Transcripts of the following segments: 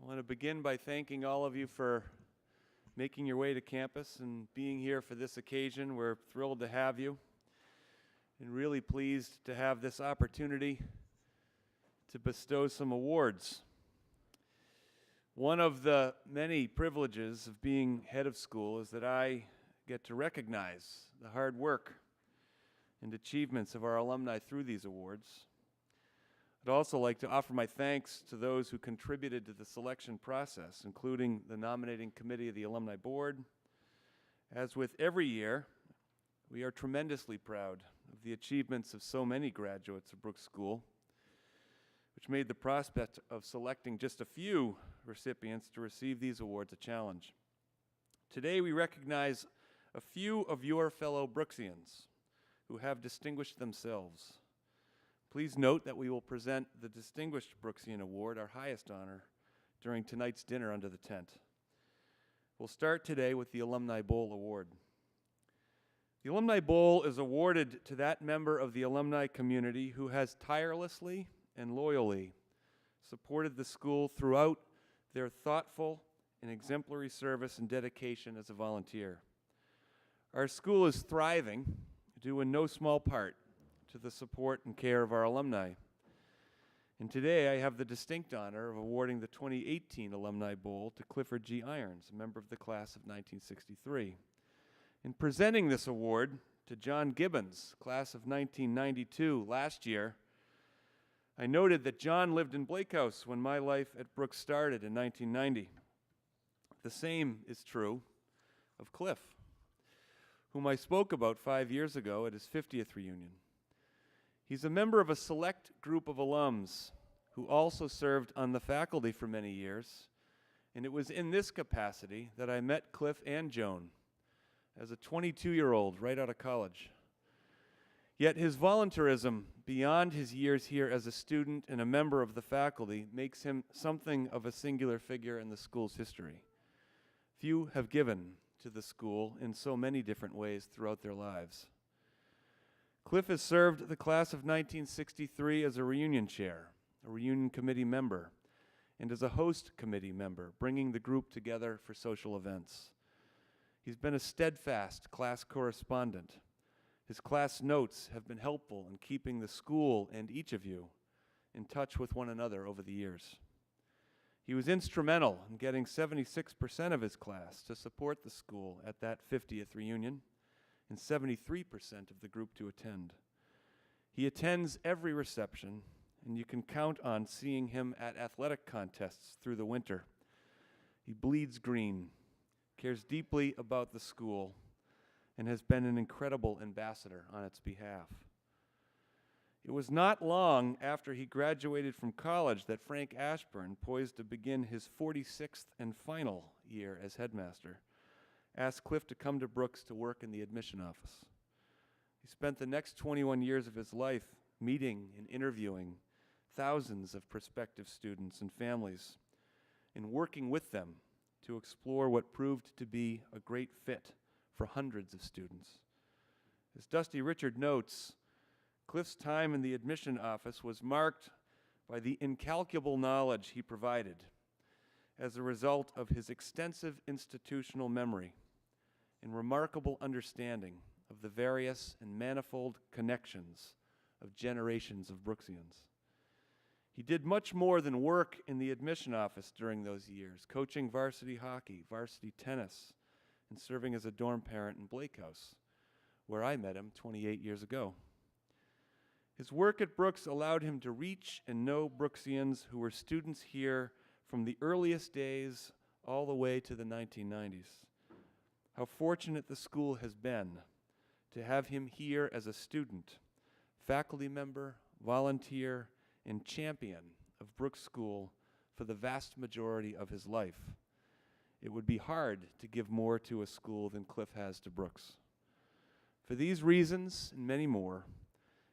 I want to begin by thanking all of you for making your way to campus and being here for this occasion. We're thrilled to have you and really pleased to have this opportunity to bestow some awards. One of the many privileges of being head of school is that I get to recognize the hard work and achievements of our alumni through these awards. I'd also like to offer my thanks to those who contributed to the selection process, including the nominating committee of the Alumni Board. As with every year, we are tremendously proud of the achievements of so many graduates of Brooks School, which made the prospect of selecting just a few recipients to receive these awards a challenge. Today we recognize a few of your fellow Brooksians who have distinguished themselves. Please note that we will present the Distinguished Brooksian Award, our highest honor, during tonight's dinner under the tent. We'll start today with the Alumni Bowl Award. The Alumni Bowl is awarded to that member of the alumni community who has tirelessly and loyally supported the school throughout their thoughtful and exemplary service and dedication as a volunteer. Our school is thriving, due in no small part to the support and care of our alumni. And today I have the distinct honor of awarding the 2018 Alumni Bowl to Clifford G. Irons, a member of the class of 1963. In presenting this award to John Gibbons, class of 1992, last year, I noted that John lived in Blake House when my life at Brooks started in 1990. The same is true of Cliff, whom I spoke about 5 years ago at his 50th reunion. He's a member of a select group of alums who also served on the faculty for many years, and it was in this capacity that I met Cliff and Joan as a 22-year-old right out of college. Yet his volunteerism beyond his years here as a student and a member of the faculty makes him something of a singular figure in the school's history. Few have given to the school in so many different ways throughout their lives. Cliff has served the class of 1963 as a reunion chair, a reunion committee member, and as a host committee member, bringing the group together for social events. He's been a steadfast class correspondent. His class notes have been helpful in keeping the school and each of you in touch with one another over the years. He was instrumental in getting 76% of his class to support the school at that 50th reunion, and 73% of the group to attend. He attends every reception, and you can count on seeing him at athletic contests through the winter. He bleeds green, cares deeply about the school, and has been an incredible ambassador on its behalf. It was not long after he graduated from college that Frank Ashburn, poised to begin his 46th and final year as headmaster, asked Cliff to come to Brooks to work in the admission office. He spent the next 21 years of his life meeting and interviewing thousands of prospective students and families and working with them to explore what proved to be a great fit for hundreds of students. As Dusty Richard notes, Cliff's time in the admission office was marked by the incalculable knowledge he provided as a result of his extensive institutional memory and remarkable understanding of the various and manifold connections of generations of Brooksians. He did much more than work in the admission office during those years, coaching varsity hockey, varsity tennis, and serving as a dorm parent in Blake House, where I met him 28 years ago. His work at Brooks allowed him to reach and know Brooksians who were students here from the earliest days all the way to the 1990s. How fortunate the school has been to have him here as a student, faculty member, volunteer, and champion of Brooks School for the vast majority of his life. It would be hard to give more to a school than Cliff has to Brooks. For these reasons and many more,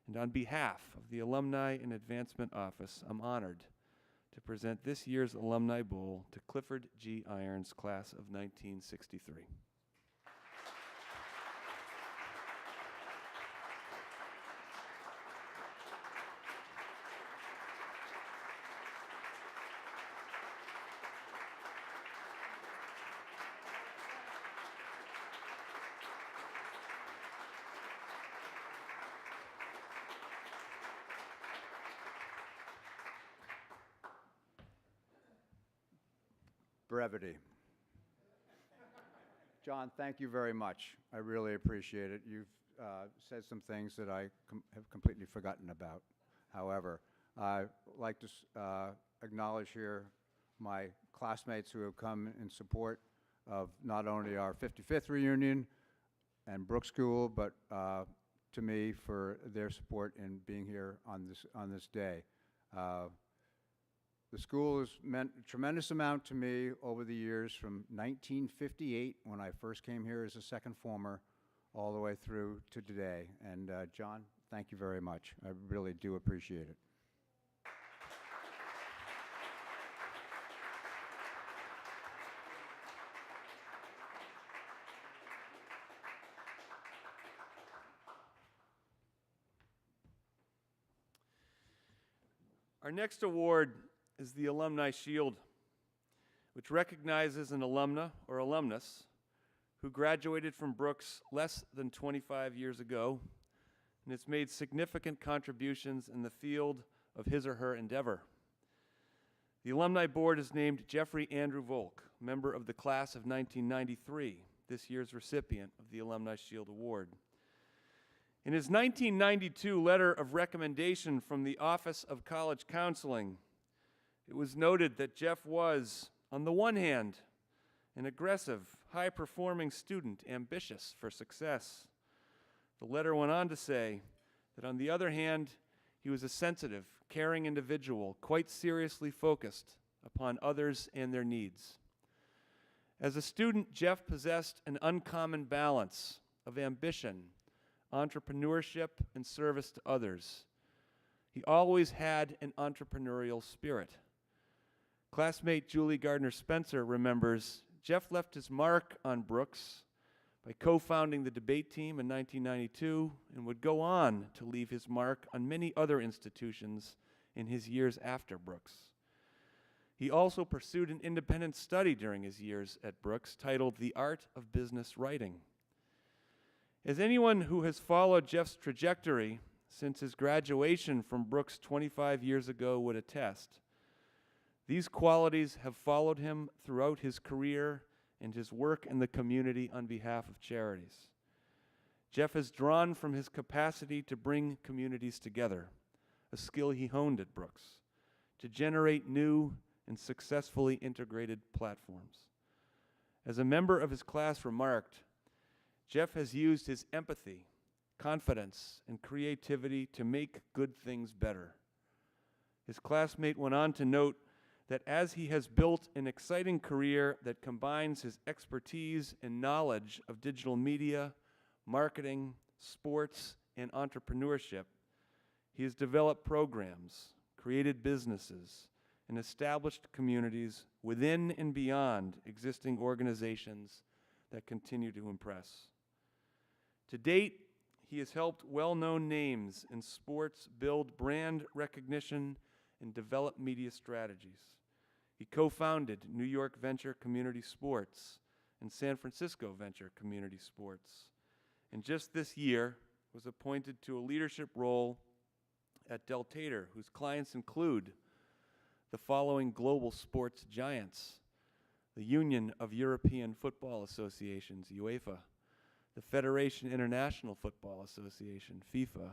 and on behalf of the Alumni and Advancement Office, I'm honored to present this year's Alumni Bowl to Clifford G. Irons, class of 1963. brevity. John, thank you very much. I really appreciate it. You've said some things that I have completely forgotten about. However, I'd like to acknowledge here my classmates who have come in support of not only our 55th reunion and Brooks School, but to me for their support in being here on this day. The school has meant a tremendous amount to me over the years, from 1958, when I first came here as a second former, all the way through to today. And John, thank you very much. I really do appreciate it. Our next award is the Alumni Shield, which recognizes an alumna or alumnus who graduated from Brooks less than 25 years ago and has made significant contributions in the field of his or her endeavor. The Alumni Board has named Jeffrey Andrew Volk, member of the class of 1993, this year's recipient of the Alumni Shield Award. In his 1992 letter of recommendation from the Office of College Counseling, it was noted that Jeff was, on the one hand, an aggressive, high-performing student, ambitious for success. The letter went on to say that on the other hand, he was a sensitive, caring individual, quite seriously focused upon others and their needs. As a student, Jeff possessed an uncommon balance of ambition, entrepreneurship, and service to others. He always had an entrepreneurial spirit. Classmate Julie Gardner-Spencer remembers Jeff left his mark on Brooks by co-founding the debate team in 1992 and would go on to leave his mark on many other institutions in his years after Brooks. He also pursued an independent study during his years at Brooks titled The Art of Business Writing. As anyone who has followed Jeff's trajectory since his graduation from Brooks 25 years ago would attest, these qualities have followed him throughout his career and his work in the community on behalf of charities. Jeff has drawn from his capacity to bring communities together, a skill he honed at Brooks, to generate new and successfully integrated platforms. As a member of his class remarked, Jeff has used his empathy, confidence, and creativity to make good things better. His classmate went on to note that as he has built an exciting career that combines his expertise and knowledge of digital media, marketing, sports, and entrepreneurship, he has developed programs, created businesses, and established communities within and beyond existing organizations that continue to impress. To date, he has helped well-known names in sports build brand recognition and develop media strategies. He co-founded New York Venture Community Sports and San Francisco Venture Community Sports, and just this year was appointed to a leadership role at Deltator, whose clients include the following global sports giants: the Union of European Football Associations, UEFA, the Federation International Football Association, FIFA,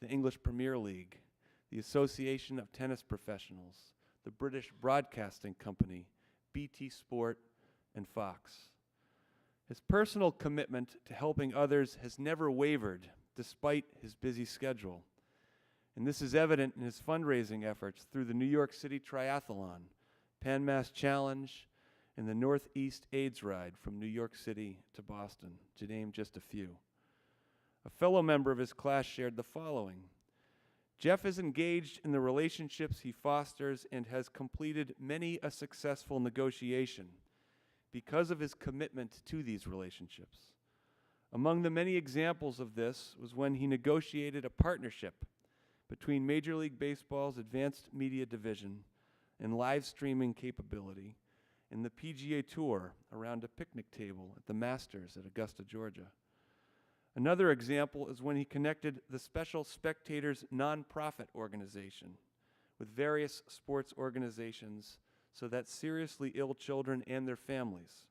the English Premier League, the Association of Tennis Professionals, the British Broadcasting Company, BT Sport, and Fox. His personal commitment to helping others has never wavered despite his busy schedule. And this is evident in his fundraising efforts through the New York City Triathlon, Pan Mass Challenge, and the Northeast AIDS Ride from New York City to Boston, to name just a few. A fellow member of his class shared the following: Jeff is engaged in the relationships he fosters and has completed many a successful negotiation because of his commitment to these relationships. Among the many examples of this was when he negotiated a partnership between Major League Baseball's Advanced Media Division and live streaming capability in the PGA Tour around a picnic table at the Masters at Augusta, Georgia. Another example is when he connected the Special Spectators nonprofit organization with various sports organizations so that seriously ill children and their families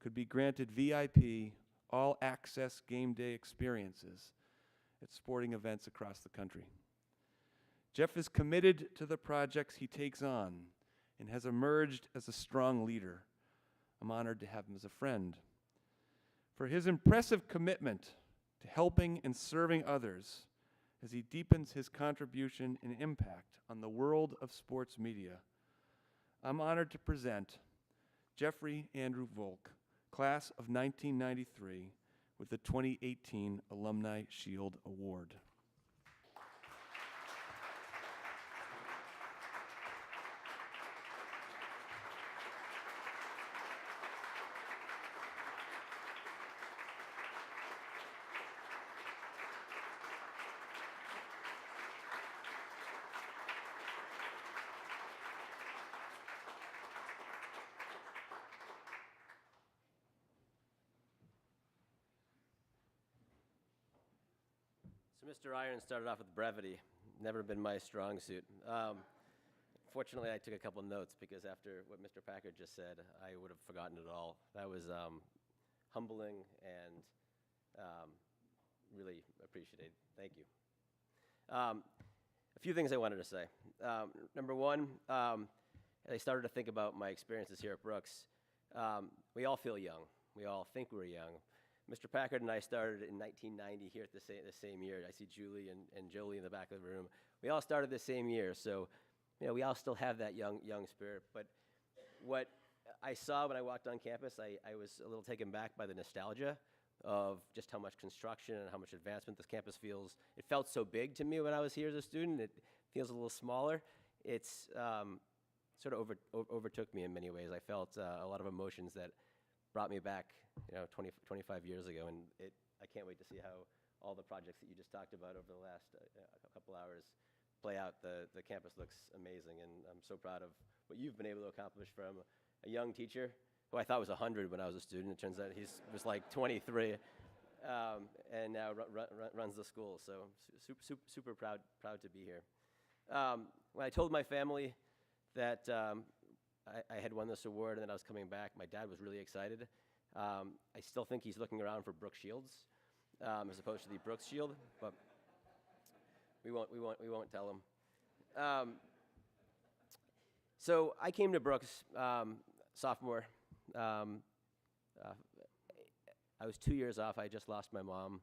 could be granted VIP, all-access game day experiences at sporting events across the country. Jeff is committed to the projects he takes on and has emerged as a strong leader. I'm honored to have him as a friend. For his impressive commitment to helping and serving others as he deepens his contribution and impact on the world of sports media, I'm honored to present Jeffrey Andrew Volk, class of 1993, with the 2018 Alumni Shield Award. So Mr. Iron started off with brevity. Never been my strong suit. Fortunately, I took a couple notes because after what Mr. Packard just said, I would have forgotten it all. That was humbling and really appreciated. Thank you. A few things I wanted to say. Number one, as I started to think about my experiences here at Brooks, we all feel young. We all think we're young. Mr. Packard and I started in 1990 here at the same year. I see Julie and Jolie in the back of the room. We all started the same year, so we all still have that young spirit. But what I saw when I walked on campus, I was a little taken back by the nostalgia of just how much construction and how much advancement this campus feels. It felt so big to me when I was here as a student. It feels a little smaller. It's sort of overtook me in many ways. I felt a lot of emotions that brought me back 25 years ago, and I can't wait to see how all the projects that you just talked about over the last couple hours play out. The campus looks amazing, and I'm so proud of what you've been able to accomplish from a young teacher who I thought was 100 when I was a student. It turns out he was like 23, and now runs the school. So super proud to be here. When I told my family that I had won this award and that I was coming back, my dad was really excited. I still think he's looking around for Brooks Shields as opposed to the Brooks Shield, but we won't tell him. So I came to Brooks sophomore. I was 2 years off. I just lost my mom.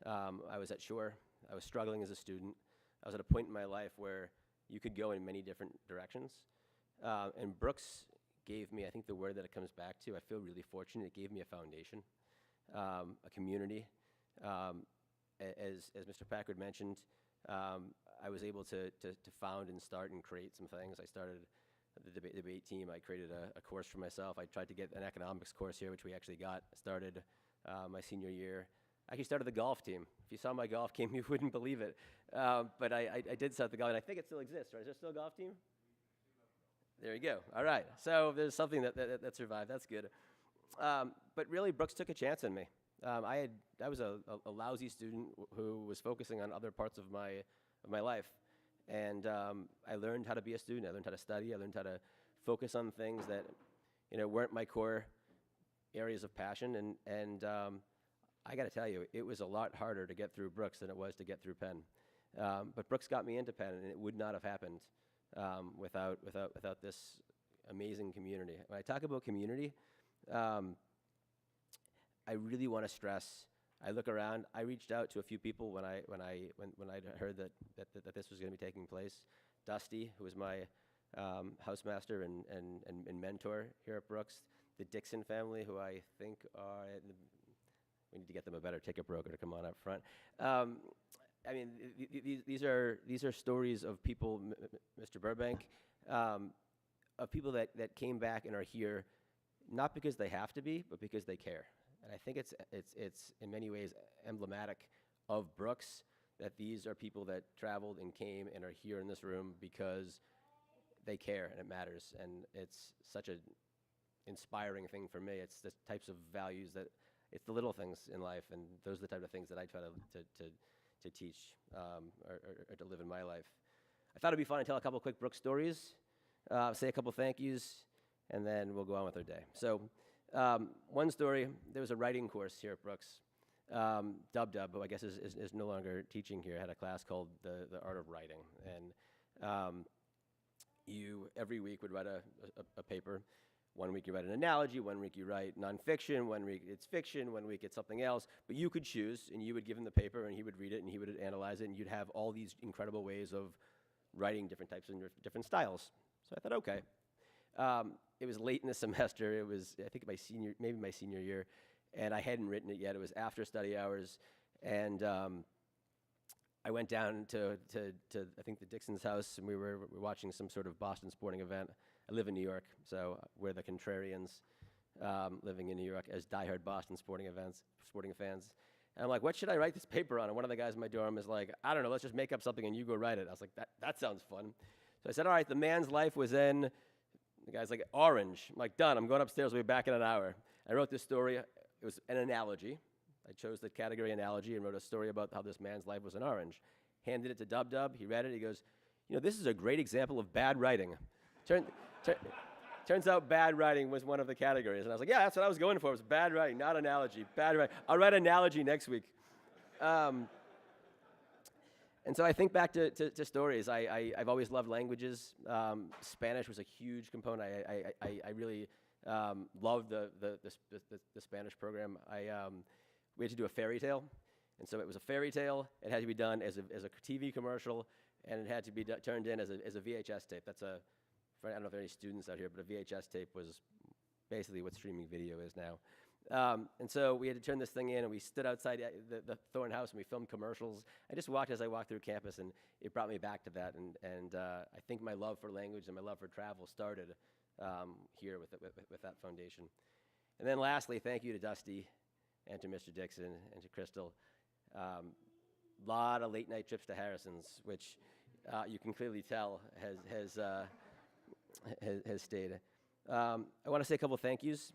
I was at Shore. I was struggling as a student. I was at a point in my life where you could go in many different directions. And Brooks gave me, I think the word that it comes back to, I feel really fortunate, it gave me a foundation, a community. As Mr. Packard mentioned, I was able to found and start and create some things. I started the debate team. I created a course for myself. I tried to get an economics course here, which we actually got started my senior year. I actually started the golf team. If you saw my golf team, you wouldn't believe it. But I did start the golf, and I think it still exists, right? Is there still a golf team? There you go. All right. So there's something that survived. That's good. But really, Brooks took a chance on me. I was a lousy student who was focusing on other parts of my life, and I learned how to be a student. I learned how to study. I learned how to focus on things that weren't my core areas of passion. And I got to tell you, it was a lot harder to get through Brooks than it was to get through Penn. But Brooks got me into Penn, and it would not have happened without this amazing community. When I talk about community, I really want to stress. I look around. I reached out to a few people when I heard that this was going to be taking place. Dusty, who was my housemaster and mentor here at Brooks. The Dixon family, who I think are. We need to get them a better ticket broker to come on up front. I mean, these are stories of people, Mr. Burbank, of people that came back and are here, not because they have to be, but because they care. And I think it's in many ways emblematic of Brooks that these are people that traveled and came and are here in this room because they care and it matters. And it's such an inspiring thing for me. It's the types of values it's the little things in life, and those are the type of things that I try to teach or to live in my life. I thought it'd be fun to tell a couple quick Brooks stories. say a couple thank yous, and then we'll go on with our day. So one story, there was a writing course here at Brooks. Dub, who I guess is no longer teaching here, had a class called the Art of Writing. And you, every week, would write a paper. 1 week you write an analogy, 1 week you write nonfiction, 1 week it's fiction, 1 week it's something else. But you could choose, and you would give him the paper, and he would read it, and he would analyze it, and you'd have all these incredible ways of writing different types and different styles. So I thought, okay. It was late in the semester. It was, I think, maybe my senior year, and I hadn't written it yet. It was after study hours, and I went down to I think the Dixon's house, and we were watching some sort of Boston sporting event. I live in New York, so we're the contrarians living in New York as diehard Boston sporting fans. And I'm like, what should I write this paper on? And one of the guys in my dorm is like, I don't know, let's just make up something and you go write it. I was like, that sounds fun. So I said, all right, the man's life was in, the guy's like, orange. I'm like, done, I'm going upstairs, we'll be back in an hour. I wrote this story, it was an analogy. I chose the category analogy and wrote a story about how this man's life was an orange. Handed it to Dub, he read it, he goes, you know, this is a great example of bad writing. Turns out bad writing was one of the categories. And I was like, yeah, that's what I was going for. It was bad writing, not analogy. Bad writing. I'll write analogy next week. And so I think back to stories. I've always loved languages. Spanish was a huge component. I really loved the Spanish program. We had to do a fairy tale. And so it was a fairy tale. It had to be done as a TV commercial, and it had to be turned in as a VHS tape. I don't know if there are any students out here, but a VHS tape was basically what streaming video is now. And so we had to turn this thing in, and we stood outside the Thorne House, and we filmed commercials. I just walked as I walked through campus, and it brought me back to that. And I think my love for language and my love for travel started here with that foundation. And then lastly, thank you to Dusty and to Mr. Dixon and to Crystal. Lot of late-night trips to Harrison's, which you can clearly tell has stayed. I want to say a couple thank yous.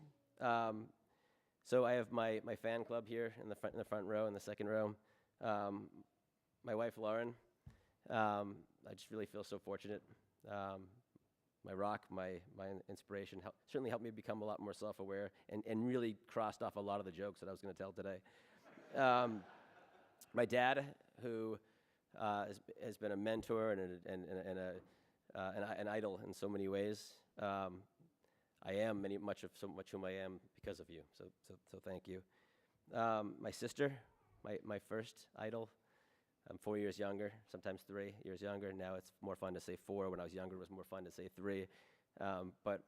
So I have my fan club here in the front row, in the second row. My wife Lauren. I just really feel so fortunate. My rock, my inspiration, certainly helped me become a lot more self-aware and really crossed off a lot of the jokes that I was going to tell today. My dad, who has been a mentor and an idol in so many ways. I am so much whom I am because of you. So thank you. My sister, my first idol. I'm 4 years younger, sometimes 3 years younger. Now it's more fun to say 4. When I was younger, it was more fun to say 3. But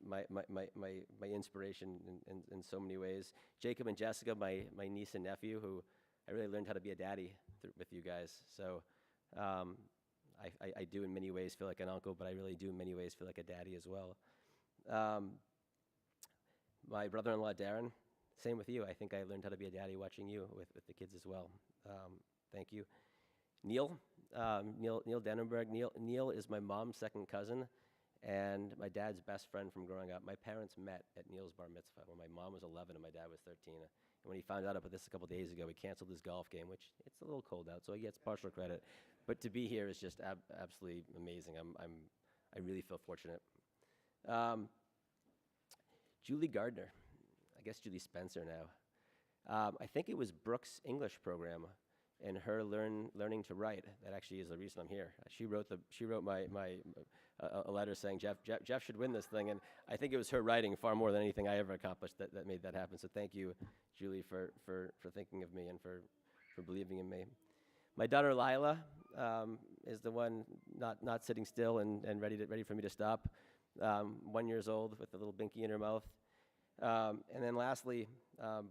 my inspiration in so many ways. Jacob and Jessica, my niece and nephew, who I really learned how to be a daddy with you guys. So I do in many ways feel like an uncle, but I really do in many ways feel like a daddy as well. My brother-in-law, Darren, same with you. I think I learned how to be a daddy watching you with the kids as well. Thank you. Neil Dennenberg. Neil is my mom's second cousin and my dad's best friend from growing up. My parents met at Neil's bar mitzvah when my mom was 11 and my dad was 13. And when he found out about this a couple days ago, he canceled his golf game, which it's a little cold out, so he gets partial credit. But to be here is just absolutely amazing. I really feel fortunate. Julie Gardner, I guess Julie Spencer now. I think it was Brooks' English program and her learning to write. That actually is the reason I'm here. She wrote a letter saying Jeff should win this thing, and I think it was her writing far more than anything I ever accomplished that made that happen. So thank you, Julie, for thinking of me and for believing in me. My daughter Lila is the one not sitting still and ready for me to stop. 1 year old with a little binky in her mouth. And then lastly,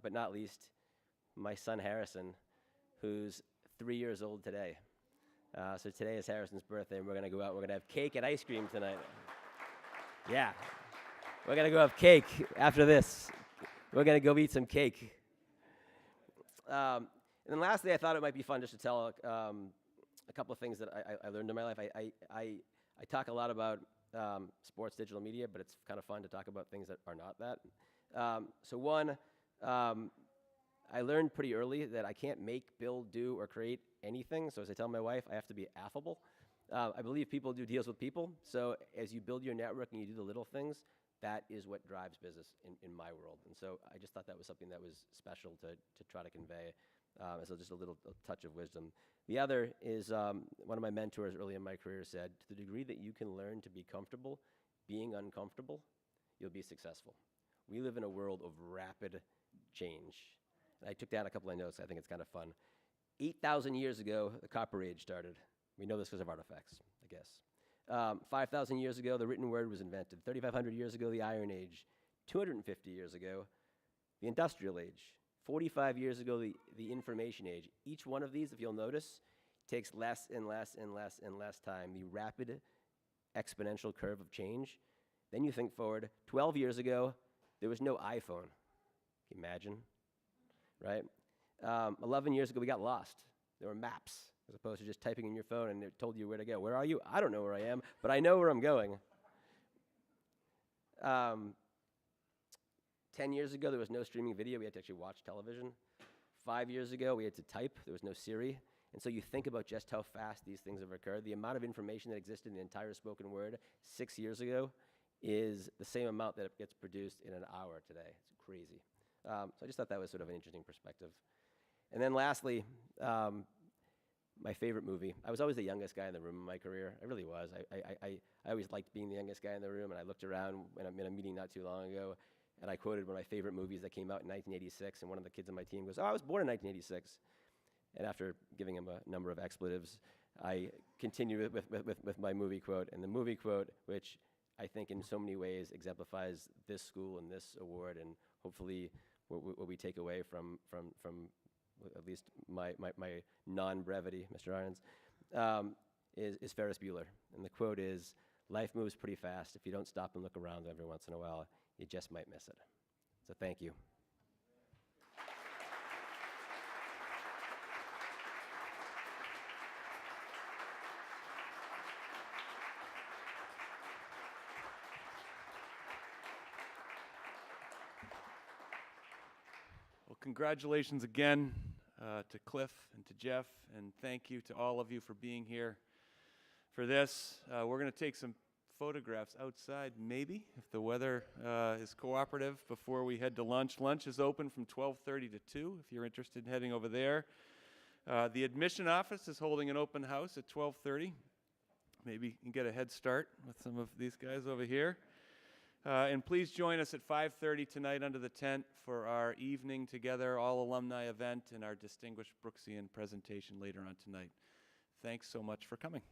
but not least, my son Harrison, who's 3 years old today. So today is Harrison's birthday, and we're going to go out. We're going to have cake and ice cream tonight. Yeah. We're going to go have cake after this. We're going to go eat some cake. And then lastly, I thought it might be fun just to tell a couple of things that I learned in my life. I talk a lot about sports digital media, but it's kind of fun to talk about things that are not that. So one, I learned pretty early that I can't make, build, do, or create anything. So as I tell my wife, I have to be affable. I believe people do deals with people. So as you build your network and you do the little things, that is what drives business in my world. And so I just thought that was something that was special to try to convey. As just a little touch of wisdom. The other is one of my mentors early in my career said, to the degree that you can learn to be comfortable being uncomfortable, you'll be successful. We live in a world of rapid change. And I took down a couple of notes. I think it's kind of fun. 8,000 years ago, the Copper Age started. We know this because of artifacts, I guess. 5,000 years ago, the written word was invented. 3,500 years ago, the Iron Age. 250 years ago, the Industrial Age. 45 years ago, the Information Age. Each one of these, if you'll notice, takes less and less and less and less time. The rapid exponential curve of change. Then you think forward, 12 years ago, there was no iPhone. Can you imagine? Right? 11 years ago, we got lost. There were maps, as opposed to just typing in your phone and it told you where to go. Where are you? I don't know where I am, but I know where I'm going. 10 years ago, there was no streaming video. We had to actually watch television. 5 years ago, we had to type. There was no Siri. And so you think about just how fast these things have occurred. The amount of information that existed in the entire spoken word 6 years ago is the same amount that gets produced in an hour today. It's crazy. So I just thought that was sort of an interesting perspective. And then lastly, my favorite movie. I was always the youngest guy in the room in my career. I really was. I always liked being the youngest guy in the room, and I looked around when I'm in a meeting not too long ago, and I quoted one of my favorite movies that came out in 1986, and one of the kids on my team goes, "Oh, I was born in 1986." And after giving him a number of expletives, I continued with my movie quote. And the movie quote, which I think in so many ways exemplifies this school and this award, and hopefully what we take away from at least my non-brevity, Mr. Irons, is Ferris Bueller. And the quote is, "Life moves pretty fast. If you don't stop and look around every once in a while, you just might miss it." So thank you. Well, congratulations again to Cliff and to Jeff, and thank you to all of you for being here for this. We're going to take some photographs outside, maybe, if the weather is cooperative, before we head to lunch. Lunch is open from 12:30 to 2, if you're interested in heading over there. The admission office is holding an open house at 12:30. Maybe you can get a head start with some of these guys over here. And please join us at 5:30 tonight under the tent for our evening together, all alumni event, and our distinguished Brooksian presentation later on tonight. Thanks so much for coming.